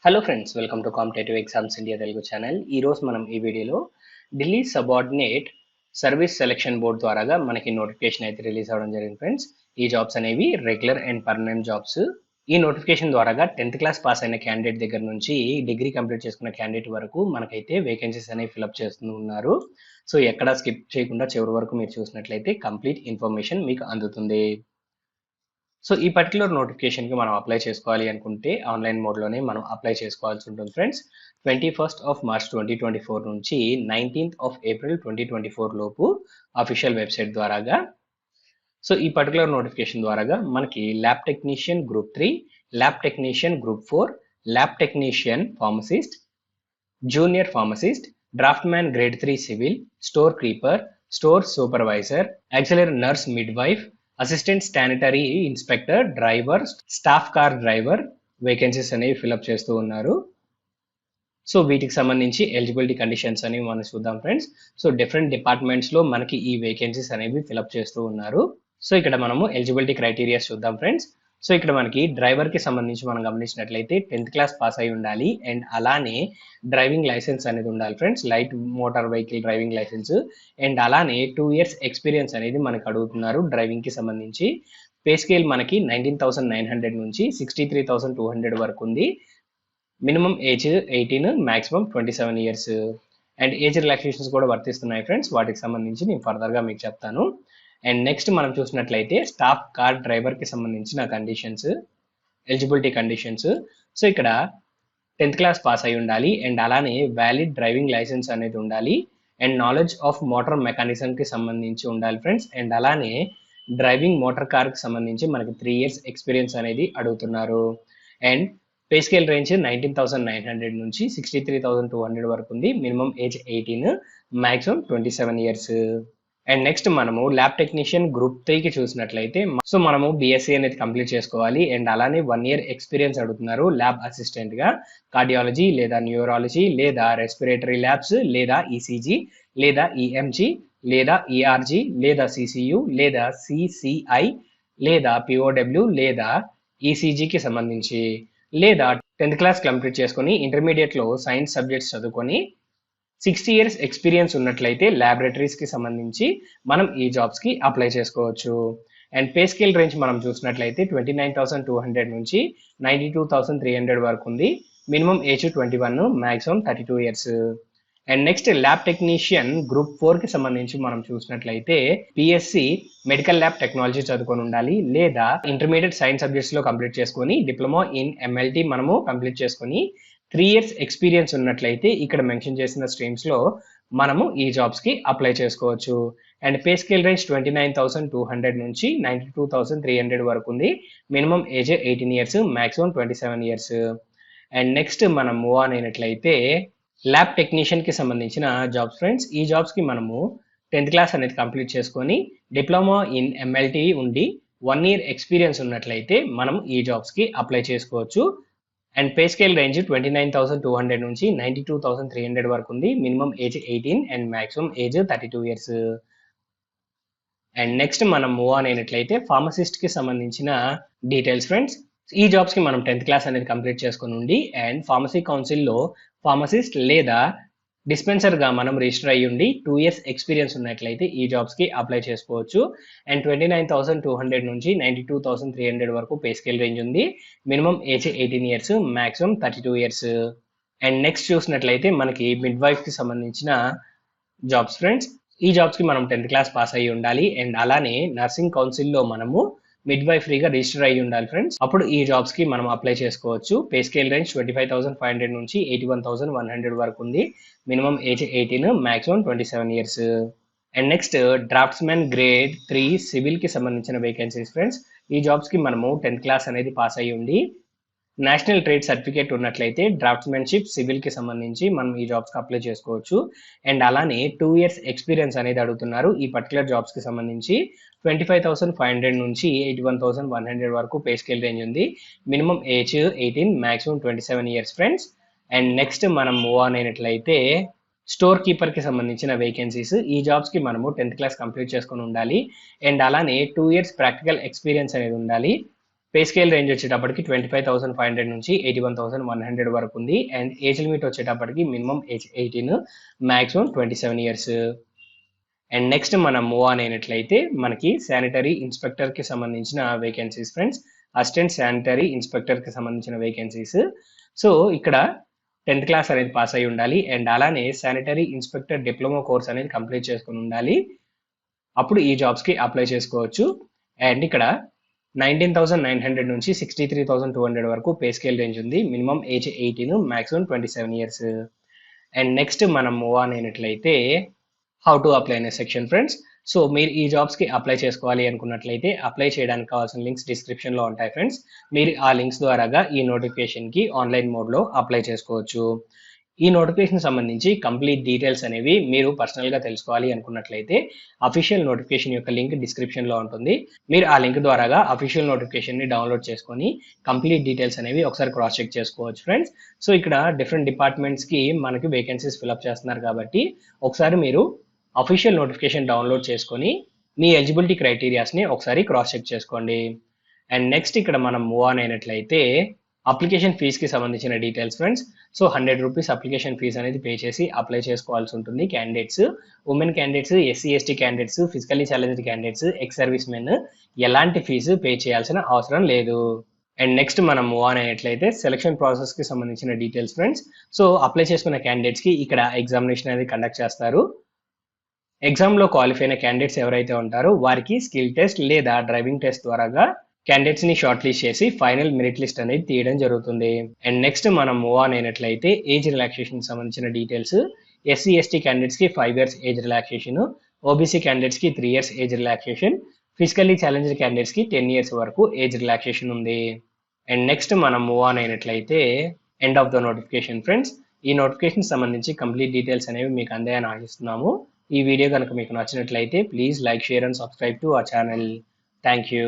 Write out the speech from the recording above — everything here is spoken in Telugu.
Hello friends, welcome to competitive exams India Telugu channel. ఈరోజు మనం ఈ వీడియోలో Delhi subordinate service selection board ద్వారాగా మనకి నోటిఫికేషన్ అయితే రిలీజ్ అవ్వడం జరిగింది ఫ్రెండ్స్. ఈ జాబ్స్ అనేవి రెగ్యులర్ అండ్ పర్మనెంట్ జాబ్స్. ఈ నోటిఫికేషన్ ద్వారాగా 10th క్లాస్ పాస్ అయిన క్యాండిడేట్ దగ్గర నుంచి డిగ్రీ కంప్లీట్ చేసుకున్న క్యాండిడేట్ వరకు మనకైతే వేకెన్సీస్ అనేవి ఫిలప్ చేస్తూ ఉన్నారు. సో ఎక్కడ స్కిప్ చేయకుండా చివరి వరకు మీరు చూసినట్లయితే కంప్లీట్ ఇన్ఫర్మేషన్ మీకు అందుతుంది. సో ఈ పర్టికులర్ నోటిఫికేషన్కి మనం అప్లై చేసుకోవాలి అనుకుంటే ఆన్లైన్ మోడ్లోనే మనం అప్లై చేసుకోవాల్సి ఉంటుంది ఫ్రెండ్స్. 21st of March 2024 నుంచి 19th of April 2024 లోపు అఫీషియల్ వెబ్సైట్ ద్వారాగా. సో ఈ పర్టికులర్ నోటిఫికేషన్ ద్వారాగా మనకి lab technician group 3, lab technician group 4, lab technician pharmacist, junior pharmacist, draftsman grade 3 civil, store keeper, store supervisor, auxiliary nurse midwife, assistant sanitary inspector, driver, staff car driver vacancies అనేవి ఫిలప్ చేస్తూ ఉన్నారు. సో వీటికి సంబంధించి ఎలిజిబిలిటీ కండిషన్స్ అనేవి మనం చూద్దాం ఫ్రెండ్స్. సో డిఫరెంట్ డిపార్ట్మెంట్స్లో మనకి ఈ వేకెన్సీస్ అనేవి ఫిలప్ చేస్తూ ఉన్నారు. సో ఇక్కడ మనము ఎలిజిబిలిటీ క్రైటీరియాస్ చూద్దాం ఫ్రెండ్స్. సో ఇక్కడ మనకి డ్రైవర్కి సంబంధించి మనం గమనించినట్లయితే 10th క్లాస్ పాస్ అయి ఉండాలి అండ్ అలానే డ్రైవింగ్ లైసెన్స్ అనేది ఉండాలి friends, light motor vehicle driving licence. And అలానే 2 years ఎక్స్పీరియన్స్ అనేది మనకు అడుగుతున్నారు డ్రైవింగ్కి సంబంధించి. పే స్కేల్ మనకి 19,900 నుంచి 63,200 వరకు ఉంది. Minimum age 18, maximum 27 years. And age relaxations కూడా వర్తిస్తున్నాయి ఫ్రెండ్స్, వాటికి సంబంధించి నేను ఫర్దర్గా మీకు చెప్తాను. అండ్ నెక్స్ట్ మనం చూసినట్లయితే స్టాఫ్ కార్ డ్రైవర్కి సంబంధించిన కండిషన్స్, ఎలిజిబిలిటీ కండిషన్స్. సో ఇక్కడ 10th క్లాస్ పాస్ అయి ఉండాలి అండ్ అలానే వ్యాలిడ్ డ్రైవింగ్ లైసెన్స్ అనేది ఉండాలి అండ్ నాలెడ్జ్ ఆఫ్ మోటార్ మెకానిజంకి సంబంధించి ఉండాలి ఫ్రెండ్స్. అండ్ అలానే డ్రైవింగ్ మోటార్ కార్కి సంబంధించి మనకి 3 years ఎక్స్పీరియన్స్ అనేది అడుగుతున్నారు. అండ్ పే స్కేల్ రేంజ్ 19,900 నుంచి 63,200 వరకు ఉంది. Minimum age 18, maximum 27 years. And next మనము ల్యాబ్ టెక్నీషియన్ గ్రూప్ 3కి చూసినట్లయితే సో మనము బీఎస్సీ అనేది కంప్లీట్ చేసుకోవాలి అండ్ అలానే 1 year ఎక్స్పీరియన్స్ అడుగుతున్నారు ల్యాబ్ అసిస్టెంట్గా. కార్డియాలజీ లేదా న్యూరాలజీ లేదా రెస్పిరేటరీ ల్యాబ్స్ లేదా ఈసీజీ లేదా ఈఎంజీ లేదా ఈఆర్జీ లేదా సిసియు లేదా సిసిఐ లేదా పిఓడబ్ల్యూ లేదా ఈసీజీకి సంబంధించి, లేదా 10th క్లాస్ కంప్లీట్ చేసుకొని ఇంటర్మీడియట్లో సైన్స్ సబ్జెక్ట్స్ చదువుకొని 60 years ఎక్స్పీరియన్స్ ఉన్నట్లయితే ల్యాబొరేటరీస్కి సంబంధించి మనం ఈ జాబ్స్కి అప్లై చేసుకోవచ్చు. అండ్ పే స్కేల్ రేంజ్ మనం చూసినట్లయితే 29,200 నుంచి 92,300 వరకు ఉంది. Minimum age 21, maximum 32 years. And next lab technician group 4కి సంబంధించి మనం చూసినట్లయితే పిఎస్సి మెడికల్ ల్యాబ్ టెక్నాలజీ చదువుకొని ఉండాలి లేదా ఇంటర్మీడియట్ సైన్స్ సబ్జెక్ట్స్లో కంప్లీట్ చేసుకొని డిప్లొమా ఇన్ ఎంఎల్టీ మనము కంప్లీట్ చేసుకొని 3 years ఎక్స్పీరియన్స్ ఉన్నట్లయితే ఇక్కడ మెన్షన్ చేసిన స్ట్రీమ్స్లో మనము ఈ జాబ్స్కి అప్లై చేసుకోవచ్చు. అండ్ పే స్కేల్ రేంజ్ 29,200 నుంచి 92,300 వరకు ఉంది. Minimum age 18 years, maximum 27 years. And next మనం మూవ్ ఆన్ అయినట్లయితే ల్యాబ్ టెక్నీషియన్కి సంబంధించిన జాబ్స్ ఫ్రెండ్స్. ఈ జాబ్స్కి మనము 10th క్లాస్ అనేది కంప్లీట్ చేసుకొని డిప్లొమా ఇన్ ఎంఎల్టీ ఉండి 1 year ఎక్స్పీరియన్స్ ఉన్నట్లయితే మనం ఈ జాబ్స్కి అప్లై చేసుకోవచ్చు. అండ్ పే స్కేల్ రేంజ్ 29,200 నుంచి 92,300 వరకు ఉంది. Minimum age 18 and maximum age 32 years. And next మనం మూవ్ ఆన్ అయినట్లయితే ఫార్మసిస్ట్కి సంబంధించిన డీటెయిల్స్ ఫ్రెండ్స్. ఈ జాబ్స్కి మనం 10th క్లాస్ అనేది కంప్లీట్ చేసుకుని ఉండి అండ్ ఫార్మసీ కౌన్సిల్లో ఫార్మసిస్ట్ లేదా డిస్పెన్సర్గా మనం రిజిస్టర్ అయ్యి ఉండి 2 years ఎక్స్పీరియన్స్ ఉన్నట్లయితే ఈ జాబ్స్కి అప్లై చేసుకోవచ్చు. అండ్ 29,200 నుంచి 92,300 వరకు పే స్కేల్ రేంజ్ ఉంది. Minimum age 18 years, maximum 32 years. And next చూసినట్లయితే మనకి మిడ్ వైఫ్కి సంబంధించిన జాబ్స్ ఫ్రెండ్స్. ఈ జాబ్స్కి మనం 10th క్లాస్ పాస్ అయ్యి ఉండాలి అండ్ అలానే నర్సింగ్ కౌన్సిల్లో మనము మిడ్ వైఫ్రీగా రిజిస్టర్ అయ్యి ఉండాలి ఫ్రెండ్స్, అప్పుడు ఈ జాబ్స్కి మనం అప్లై చేసుకోవచ్చు. పే స్కేల్ రేంజ్ 25,500 నుంచి 81,100 వరకు ఉంది. Minimum age 18, maximum 27 years. And next draftsmen grade 3 సివిల్కి సంబంధించిన వేకెన్సీస్ ఫ్రెండ్స్. ఈ జాబ్స్కి మనము 10th క్లాస్ అనేది పాస్ అయ్యి ఉండి నేషనల్ ట్రేడ్ సర్టిఫికేట్ ఉన్నట్లయితే డ్రాఫ్ట్స్మెన్షిప్ సివిల్కి సంబంధించి మనం ఈ జాబ్స్కి అప్లై చేసుకోవచ్చు. అండ్ అలానే 2 years ఎక్స్పీరియన్స్ అనేది అడుగుతున్నారు ఈ పర్టికులర్ జాబ్స్కి సంబంధించి. 25,500 నుంచి 81,100 వరకు పే స్కేల్ రేంజ్ ఉంది. Minimum age 18, maximum 27 years friends. And next మనం మూవ్ ఆన్ అయినట్లయితే స్టోర్ కీపర్కి సంబంధించిన వేకెన్సీస్. ఈ జాబ్స్కి మనము 10th క్లాస్ కంప్లీట్ చేసుకొని ఉండాలి అండ్ అలానే 2 years ప్రాక్టికల్ ఎక్స్పీరియన్స్ అనేది ఉండాలి. పే స్కేల్ రేంజ్ వచ్చేటప్పటికి 25,500 నుంచి 81,100 వరకు ఉంది. అండ్ ఏజ్ లిమిట్ వచ్చేటప్పటికి minimum age 18, maximum 27 years. And next మనం మూవ్ ఆన్ అయినట్లయితే మనకి శానిటరీ ఇన్స్పెక్టర్కి సంబంధించిన వేకెన్సీస్ ఫ్రెండ్స్. అసిస్టెంట్ శానిటరీ ఇన్స్పెక్టర్కి సంబంధించిన వేకెన్సీస్. సో ఇక్కడ 10th క్లాస్ అనేది పాస్ అయి ఉండాలి. అండ్ అలానే శానిటరీ ఇన్స్పెక్టర్ డిప్లొమా కోర్స్ అనేది కంప్లీట్ చేసుకుని ఉండాలి. అప్పుడు ఈ జాబ్స్కి అప్లై చేసుకోవచ్చు. అండ్ ఇక్కడ 19,900 నుంచి 63,200 వరకు పే స్కేల్ రేంజ్ ఉంది. Minimum age 18, maximum 27 years. And next మనం మూవ్ ఆన్ అయినట్లయితే హౌ టు అప్లై అనే సెక్షన్ ఫ్రెండ్స్. సో మీరు ఈ జాబ్స్కి అప్లై చేసుకోవాలి అనుకున్నట్లయితే అప్లై చేయడానికి కావాల్సిన లింక్స్ డిస్క్రిప్షన్లో ఉంటాయి ఫ్రెండ్స్. మీరు ఆ లింక్స్ ద్వారాగా ఈ నోటిఫికేషన్కి ఆన్లైన్ మోడ్లో అప్లై చేసుకోవచ్చు. ఈ నోటిఫికేషన్ సంబంధించి కంప్లీట్ డీటెయిల్స్ అనేవి మీరు పర్సనల్గా తెలుసుకోవాలి అనుకున్నట్లయితే అఫీషియల్ నోటిఫికేషన్ యొక్క లింక్ డిస్క్రిప్షన్లో ఉంటుంది. మీరు ఆ లింక్ ద్వారాగా అఫీషియల్ నోటిఫికేషన్ని డౌన్లోడ్ చేసుకొని కంప్లీట్ డీటెయిల్స్ అనేవి ఒకసారి క్రాస్ చెక్ చేసుకోవచ్చు ఫ్రెండ్స్. సో ఇక్కడ డిఫరెంట్ డిపార్ట్మెంట్స్కి మనకి వేకెన్సీస్ ఫిల్అప్ చేస్తున్నారు కాబట్టి ఒకసారి మీరు అఫీషియల్ నోటిఫికేషన్ డౌన్లోడ్ చేసుకొని మీ ఎలిజిబిలిటీ క్రైటీరియాస్ని ఒకసారి క్రాస్ చెక్ చేసుకోండి. అండ్ నెక్స్ట్ ఇక్కడ మనం మూవ్ ఆన్ అయినట్లయితే అప్లికేషన్ ఫీజ్కి సంబంధించిన details friends. So 100 rupees application fees అనేది పే చేసి అప్లై చేసుకోవాల్సి ఉంటుంది candidates. Women candidates, SC ST candidates, physically challenged candidates, ex service men ఎలాంటి ఫీజు పే చేయాల్సిన అవసరం లేదు. అండ్ నెక్స్ట్ మనం మూవ్ ఆన్ అయినట్లయితే సెలక్షన్ ప్రాసెస్కి సంబంధించిన డీటెయిల్స్ ఫ్రెండ్స్. సో అప్లై చేసుకున్న క్యాండిడేట్స్కి ఇక్కడ ఎగ్జామినేషన్ అనేది కండక్ట్ చేస్తారు. ఎగ్జామ్లో క్వాలిఫై అయిన క్యాండిడేట్స్ ఎవరైతే ఉంటారో వారికి స్కిల్ టెస్ట్ లేదా డ్రైవింగ్ టెస్ట్ ద్వారాగా క్యాండిడేట్స్ ని షార్ట్ లిస్ట్ చేసి ఫైనల్ మెరిట్ లిస్ట్ అనేది తీయడం జరుగుతుంది. అండ్ నెక్స్ట్ మనం మూవ్ ఆన్ అయినట్లయితే ఏజ్ రిలాక్సేషన్ సంబంధించిన డీటెయిల్స్. ఎస్సీ ఎస్టీ క్యాండిడేట్స్ కి 5 years age relaxation, OBC candidates కి 3 years age relaxation, physically challenged candidates కి 10 years వరకు ఏజ్ రిలాక్సేషన్ ఉంది. అండ్ నెక్స్ట్ మనం మూవ్ ఆన్ అయినట్లయితే end of the notification friends. ఈ నోటిఫికేషన్ సంబంధించి కంప్లీట్ డీటెయిల్స్ అనేవి మీకు అందాయని ఆశిస్తున్నాము. ఈ వీడియో కనుక మీకు నచ్చినట్లయితే please like, share and subscribe to our channel. Thank you.